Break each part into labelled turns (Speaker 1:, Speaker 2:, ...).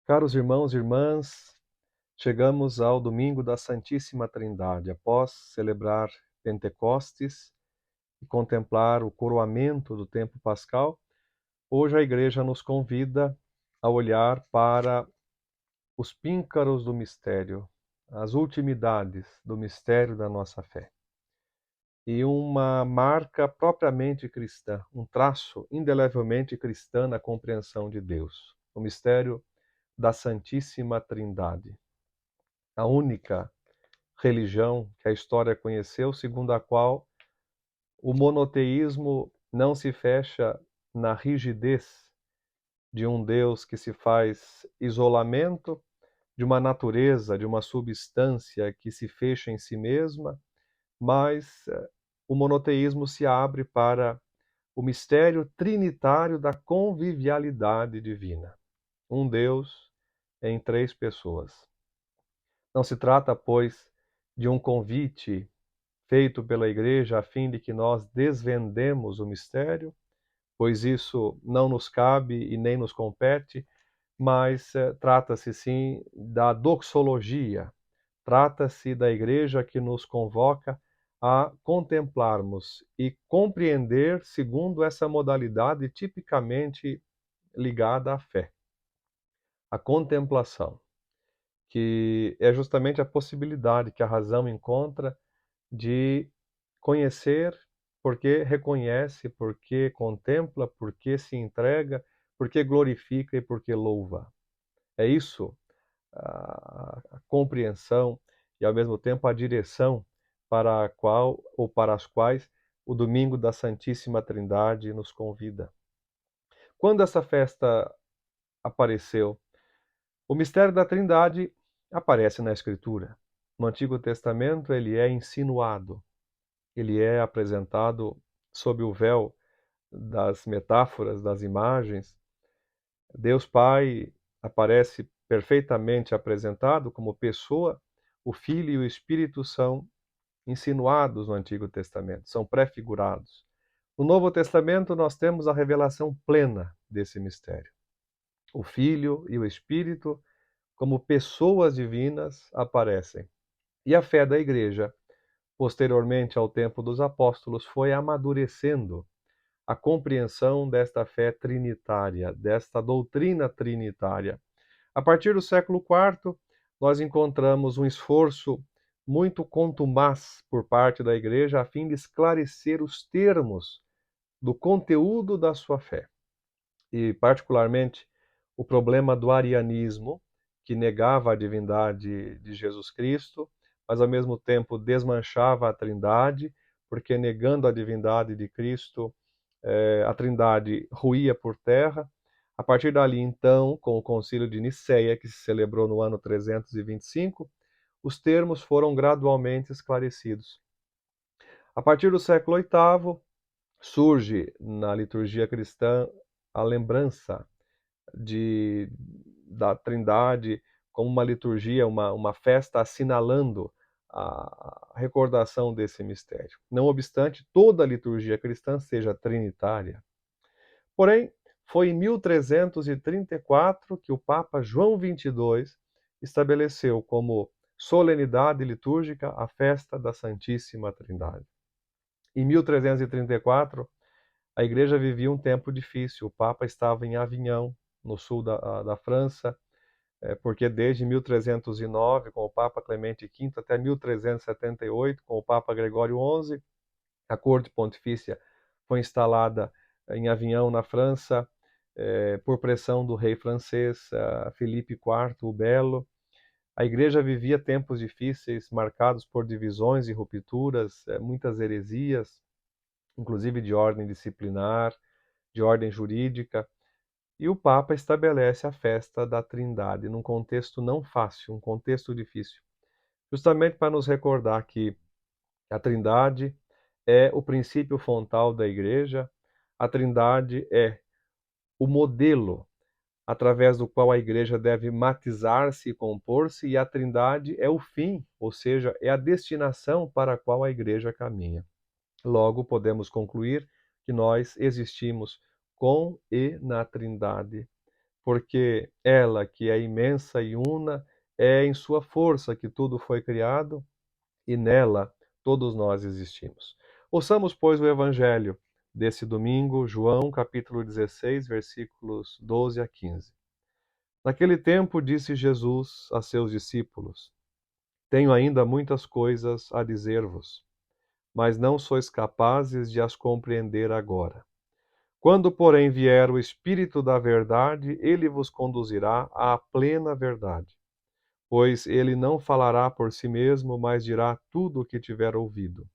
Speaker 1: Caros irmãos e irmãs, chegamos ao domingo da Santíssima Trindade. Após celebrar Pentecostes e contemplar o coroamento do tempo pascal, hoje a Igreja nos convida a olhar para os píncaros do mistério, as ultimidades do mistério da nossa fé. E uma marca propriamente cristã, um traço indelevelmente cristão na compreensão de Deus, o mistério da Santíssima Trindade, a única religião que a história conheceu, segundo a qual o monoteísmo não se fecha na rigidez de um Deus que se faz isolamento, de uma natureza, de uma substância que se fecha em si mesma, mas o monoteísmo se abre para o mistério trinitário da convivialidade divina. Um Deus em três pessoas. Não se trata, pois, de um convite feito pela Igreja a fim de que nós desvendemos o mistério, pois isso não nos cabe e nem nos compete, mas trata-se sim da doxologia, trata-se da Igreja que nos convoca a contemplarmos e compreender segundo essa modalidade tipicamente ligada à fé, a contemplação, que é justamente a possibilidade que a razão encontra de conhecer porque reconhece, porque contempla, porque se entrega, porque glorifica e porque louva. É isso a compreensão e, ao mesmo tempo, a direção para a qual ou para as quais o domingo da Santíssima Trindade nos convida. Quando essa festa apareceu, o mistério da Trindade aparece na Escritura. No Antigo Testamento ele é insinuado, ele é apresentado sob o véu das metáforas, das imagens. Deus Pai aparece perfeitamente apresentado como pessoa, o Filho e o Espírito são insinuados no Antigo Testamento, são prefigurados. No Novo Testamento nós temos a revelação plena desse mistério. O Filho e o Espírito, como pessoas divinas, aparecem. E a fé da Igreja, posteriormente ao tempo dos apóstolos, foi amadurecendo a compreensão desta fé trinitária, desta doutrina trinitária. A partir do século IV, nós encontramos um esforço muito contumaz por parte da Igreja a fim de esclarecer os termos do conteúdo da sua fé. E, particularmente, o problema do arianismo, que negava a divindade de Jesus Cristo, mas ao mesmo tempo desmanchava a Trindade, porque negando a divindade de Cristo, a Trindade ruía por terra. A partir dali, então, com o Concílio de Nicéia, que se celebrou no ano 325, os termos foram gradualmente esclarecidos. A partir do século VIII, surge na liturgia cristã a lembrança da Trindade como uma liturgia, uma festa assinalando a recordação desse mistério. Não obstante, toda a liturgia cristã seja trinitária. Porém, foi em 1334 que o Papa João XXII estabeleceu como solenidade litúrgica a festa da Santíssima Trindade. Em 1334, a Igreja vivia um tempo difícil. O Papa estava em Avignon, no sul da França, porque desde 1309, com o Papa Clemente V, até 1378, com o Papa Gregório XI, a Corte Pontifícia foi instalada em Avignon, na França, por pressão do rei francês Filipe IV o Belo. A Igreja vivia tempos difíceis, marcados por divisões e rupturas, muitas heresias, inclusive de ordem disciplinar, de ordem jurídica. E o Papa estabelece a festa da Trindade num contexto não fácil, um contexto difícil, justamente para nos recordar que a Trindade é o princípio fontal da Igreja, a Trindade é o modelo, através do qual a igreja deve matizar-se e compor-se, e a Trindade é o fim, ou seja, é a destinação para a qual a igreja caminha. Logo, podemos concluir que nós existimos com e na Trindade, porque ela, que é imensa e una, é em sua força que tudo foi criado e nela todos nós existimos. Ouçamos, pois, o Evangelho desse domingo, João, capítulo 16, versículos 12 a 15. Naquele tempo disse Jesus a seus discípulos: Tenho ainda muitas coisas a dizer-vos, mas não sois capazes de as compreender agora. Quando, porém, vier o Espírito da verdade, ele vos conduzirá à plena verdade. Pois ele não falará por si mesmo, mas dirá tudo o que tiver ouvido.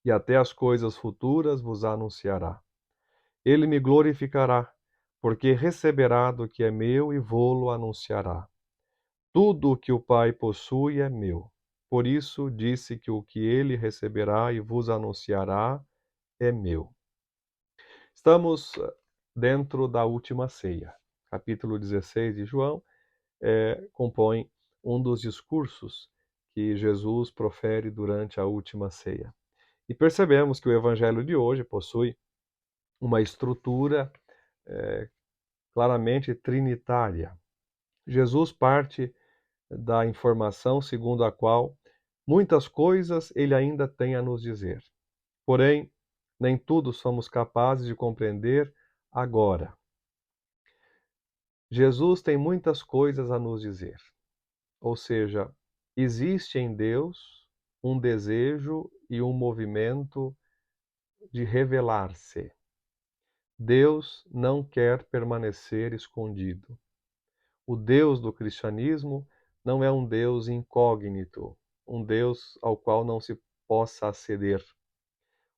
Speaker 1: E até as coisas futuras vos anunciará. Ele me glorificará, porque receberá do que é meu e vô-lo anunciará. Tudo o que o Pai possui é meu. Por isso disse que o que ele receberá e vos anunciará é meu. Estamos dentro da última ceia. Capítulo 16 de João compõe um dos discursos que Jesus profere durante a última ceia. E percebemos que o evangelho de hoje possui uma estrutura claramente trinitária. Jesus parte da informação segundo a qual muitas coisas ele ainda tem a nos dizer. Porém, nem tudo somos capazes de compreender agora. Jesus tem muitas coisas a nos dizer. Ou seja, existe em Deus um desejo e um movimento de revelar-se. Deus não quer permanecer escondido. O Deus do cristianismo não é um Deus incógnito, um Deus ao qual não se possa aceder.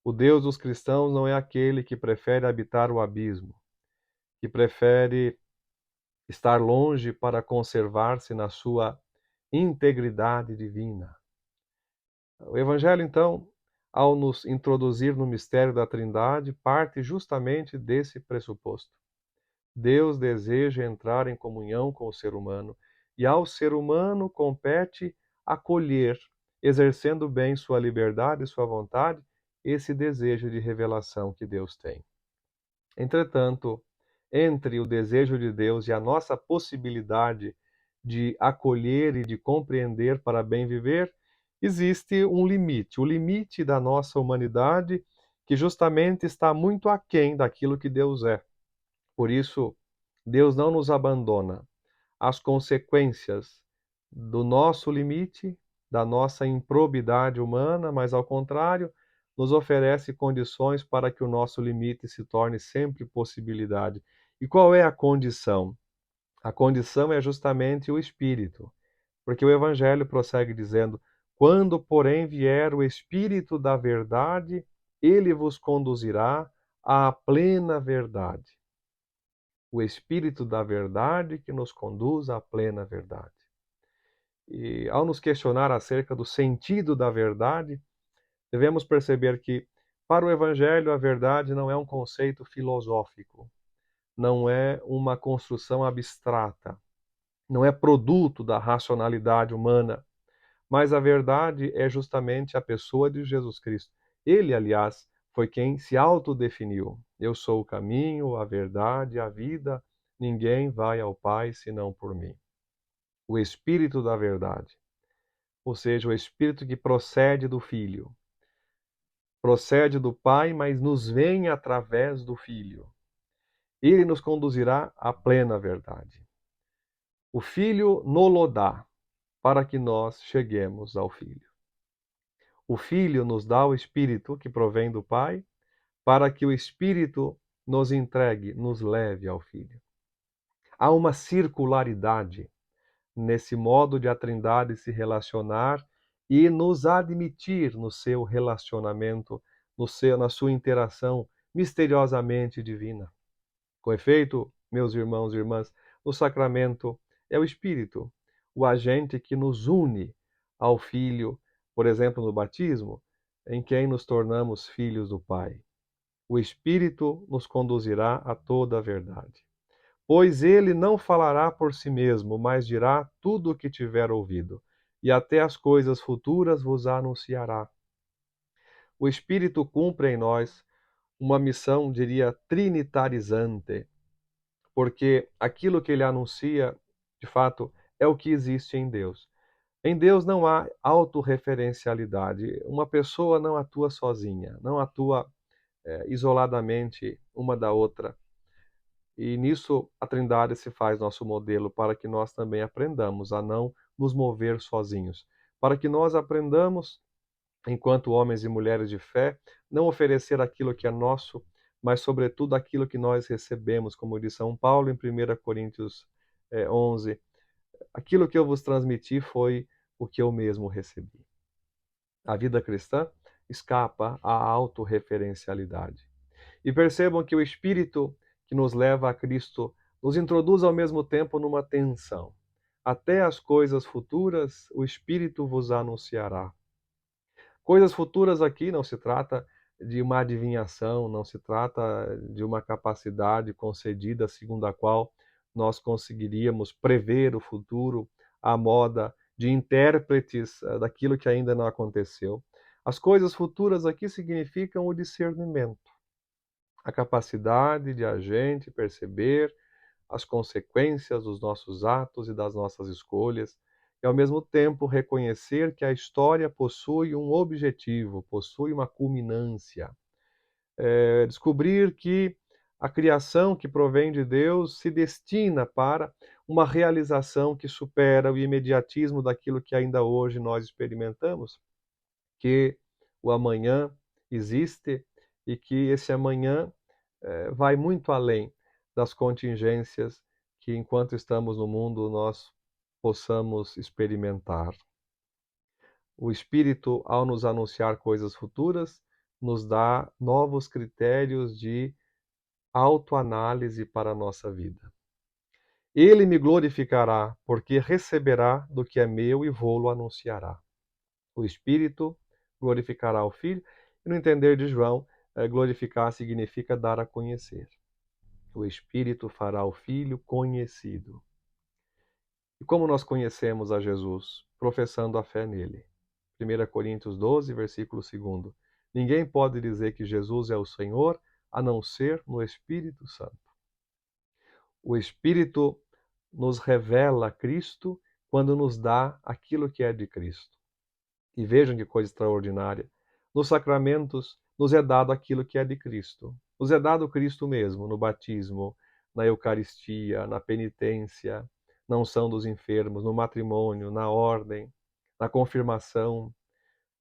Speaker 1: O Deus dos cristãos não é aquele que prefere habitar o abismo, que prefere estar longe para conservar-se na sua integridade divina. O Evangelho, então, ao nos introduzir no mistério da Trindade, parte justamente desse pressuposto. Deus deseja entrar em comunhão com o ser humano, e ao ser humano compete acolher, exercendo bem sua liberdade e sua vontade, esse desejo de revelação que Deus tem. Entretanto, entre o desejo de Deus e a nossa possibilidade de acolher e de compreender para bem viver, existe um limite, o limite da nossa humanidade, que justamente está muito aquém daquilo que Deus é. Por isso, Deus não nos abandona às consequências do nosso limite, da nossa improbidade humana, mas ao contrário, nos oferece condições para que o nosso limite se torne sempre possibilidade. E qual é a condição? A condição é justamente o Espírito, porque o Evangelho prossegue dizendo: Quando, porém, vier o Espírito da verdade, ele vos conduzirá à plena verdade. O Espírito da verdade que nos conduz à plena verdade. E ao nos questionar acerca do sentido da verdade, devemos perceber que, para o Evangelho, a verdade não é um conceito filosófico, não é uma construção abstrata, não é produto da racionalidade humana, mas a verdade é justamente a pessoa de Jesus Cristo. Ele, aliás, foi quem se autodefiniu. Eu sou o caminho, a verdade, a vida. Ninguém vai ao Pai senão por mim. O Espírito da verdade, ou seja, o Espírito que procede do Filho. Procede do Pai, mas nos vem através do Filho. Ele nos conduzirá à plena verdade. O Filho nos dá para que nós cheguemos ao Filho. O Filho nos dá o Espírito que provém do Pai, para que o Espírito nos entregue, nos leve ao Filho. Há uma circularidade nesse modo de a Trindade se relacionar e nos admitir no seu relacionamento, na sua interação misteriosamente divina. Com efeito, meus irmãos e irmãs, o sacramento é o Espírito, o agente que nos une ao Filho, por exemplo, no batismo, em quem nos tornamos filhos do Pai. O Espírito nos conduzirá a toda a verdade. Pois ele não falará por si mesmo, mas dirá tudo o que tiver ouvido, e até as coisas futuras vos anunciará. O Espírito cumpre em nós uma missão, diria, trinitarizante, porque aquilo que ele anuncia, de fato, é o que existe em Deus. Em Deus não há autorreferencialidade. Uma pessoa não atua sozinha, não atua isoladamente uma da outra. E nisso a Trindade se faz nosso modelo para que nós também aprendamos a não nos mover sozinhos, para que nós aprendamos, enquanto homens e mulheres de fé, não oferecer aquilo que é nosso, mas sobretudo aquilo que nós recebemos, como diz São Paulo em 1 Coríntios 11, aquilo que eu vos transmiti foi o que eu mesmo recebi. A vida cristã escapa à autorreferencialidade. E percebam que o Espírito que nos leva a Cristo nos introduz ao mesmo tempo numa tensão. Até as coisas futuras o Espírito vos anunciará. Coisas futuras aqui não se trata de uma adivinhação, não se trata de uma capacidade concedida segundo a qual nós conseguiríamos prever o futuro à moda de intérpretes daquilo que ainda não aconteceu. As coisas futuras aqui significam o discernimento, a capacidade de a gente perceber as consequências dos nossos atos e das nossas escolhas, e ao mesmo tempo reconhecer que a história possui um objetivo, possui uma culminância. Descobrir que a criação que provém de Deus se destina para uma realização que supera o imediatismo daquilo que ainda hoje nós experimentamos, que o amanhã existe e que esse amanhã vai muito além das contingências que, enquanto estamos no mundo, nós possamos experimentar. O Espírito, ao nos anunciar coisas futuras, nos dá novos critérios de autoanálise para a nossa vida. Ele me glorificará, porque receberá do que é meu e vou-lo anunciará. O Espírito glorificará o Filho, e no entender de João, glorificar significa dar a conhecer. O Espírito fará o Filho conhecido. E como nós conhecemos a Jesus? Professando a fé nele. 1 Coríntios 12, versículo 2. Ninguém pode dizer que Jesus é o Senhor, a não ser no Espírito Santo. O Espírito nos revela Cristo quando nos dá aquilo que é de Cristo. E vejam que coisa extraordinária. Nos sacramentos nos é dado aquilo que é de Cristo. Nos é dado Cristo mesmo, no batismo, na Eucaristia, na penitência, na unção dos enfermos, no matrimônio, na ordem, na confirmação.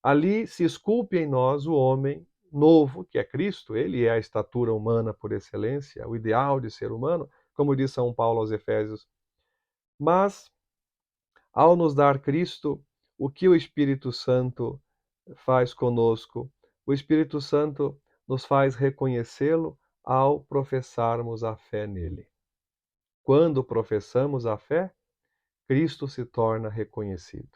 Speaker 1: Ali se esculpe em nós o homem novo, que é Cristo. Ele é a estatura humana por excelência, o ideal de ser humano, como diz São Paulo aos Efésios. Mas, ao nos dar Cristo, o que o Espírito Santo faz conosco? O Espírito Santo nos faz reconhecê-lo ao professarmos a fé nele. Quando professamos a fé, Cristo se torna reconhecido.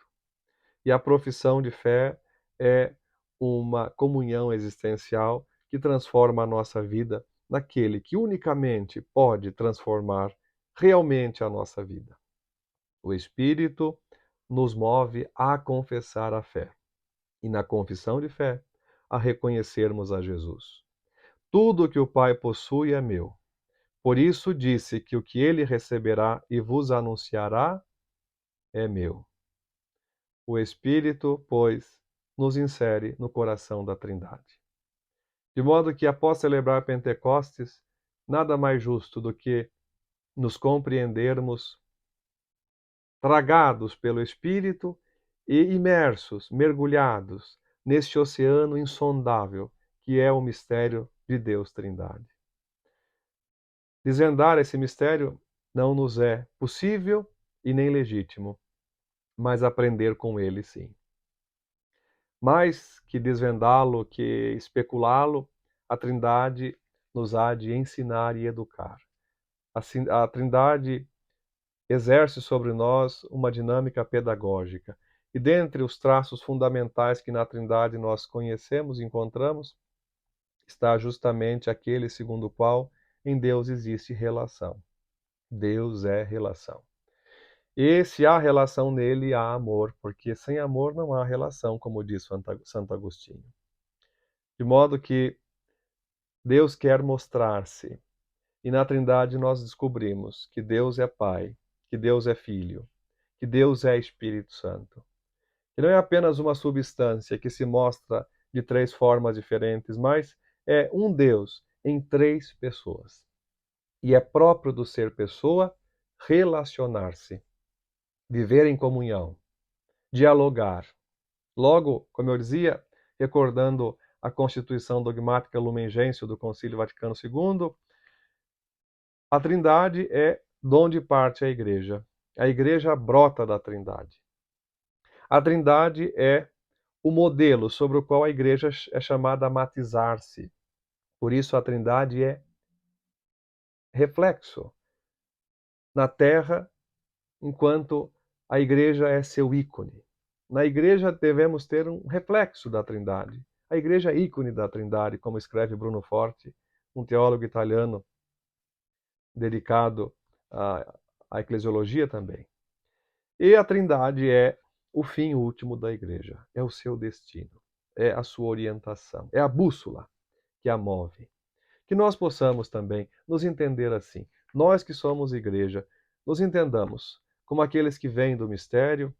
Speaker 1: E a profissão de fé é uma comunhão existencial que transforma a nossa vida naquele que unicamente pode transformar realmente a nossa vida. O Espírito nos move a confessar a fé. E na confissão de fé, a reconhecermos a Jesus. Tudo o que o Pai possui é meu. Por isso disse que o que ele receberá e vos anunciará é meu. O Espírito, pois, nos insere no coração da Trindade. De modo que, após celebrar Pentecostes, nada mais justo do que nos compreendermos tragados pelo Espírito e imersos, mergulhados neste oceano insondável que é o mistério de Deus Trindade. Desvendar esse mistério não nos é possível e nem legítimo, mas aprender com ele sim. Mais que desvendá-lo, que especulá-lo, a Trindade nos há de ensinar e educar. A Trindade exerce sobre nós uma dinâmica pedagógica. E dentre os traços fundamentais que na Trindade nós conhecemos e encontramos, está justamente aquele segundo o qual em Deus existe relação. Deus é relação. E se há relação nele, há amor, porque sem amor não há relação, como diz Santo Agostinho. De modo que Deus quer mostrar-se. E na Trindade nós descobrimos que Deus é Pai, que Deus é Filho, que Deus é Espírito Santo. Que não é apenas uma substância que se mostra de três formas diferentes, mas é um Deus em três pessoas. E é próprio do ser pessoa relacionar-se, viver em comunhão, dialogar. Logo, como eu dizia, recordando a Constituição Dogmática Lumen Gentium do Concílio Vaticano II, a Trindade é de onde parte a Igreja. A Igreja brota da Trindade. A Trindade é o modelo sobre o qual a Igreja é chamada a matizar-se. Por isso, a Trindade é reflexo na Terra, enquanto a Igreja é seu ícone. Na Igreja devemos ter um reflexo da Trindade. A Igreja é ícone da Trindade, como escreve Bruno Forte, um teólogo italiano dedicado à eclesiologia também. E a Trindade é o fim último da Igreja, é o seu destino, é a sua orientação, é a bússola que a move. Que nós possamos também nos entender assim. Nós que somos Igreja, nos entendamos como aqueles que vêm do mistério,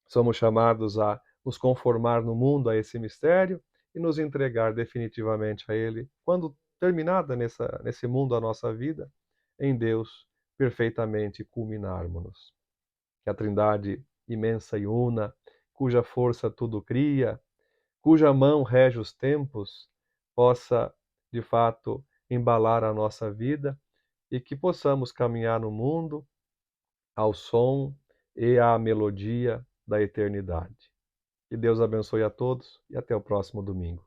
Speaker 1: somos chamados a nos conformar no mundo a esse mistério e nos entregar definitivamente a ele, quando terminada nesse mundo a nossa vida, em Deus perfeitamente culminarmos-nos. Que a Trindade imensa e una, cuja força tudo cria, cuja mão rege os tempos, possa, de fato, embalar a nossa vida e que possamos caminhar no mundo ao som e à melodia da eternidade. Que Deus abençoe a todos e até o próximo domingo.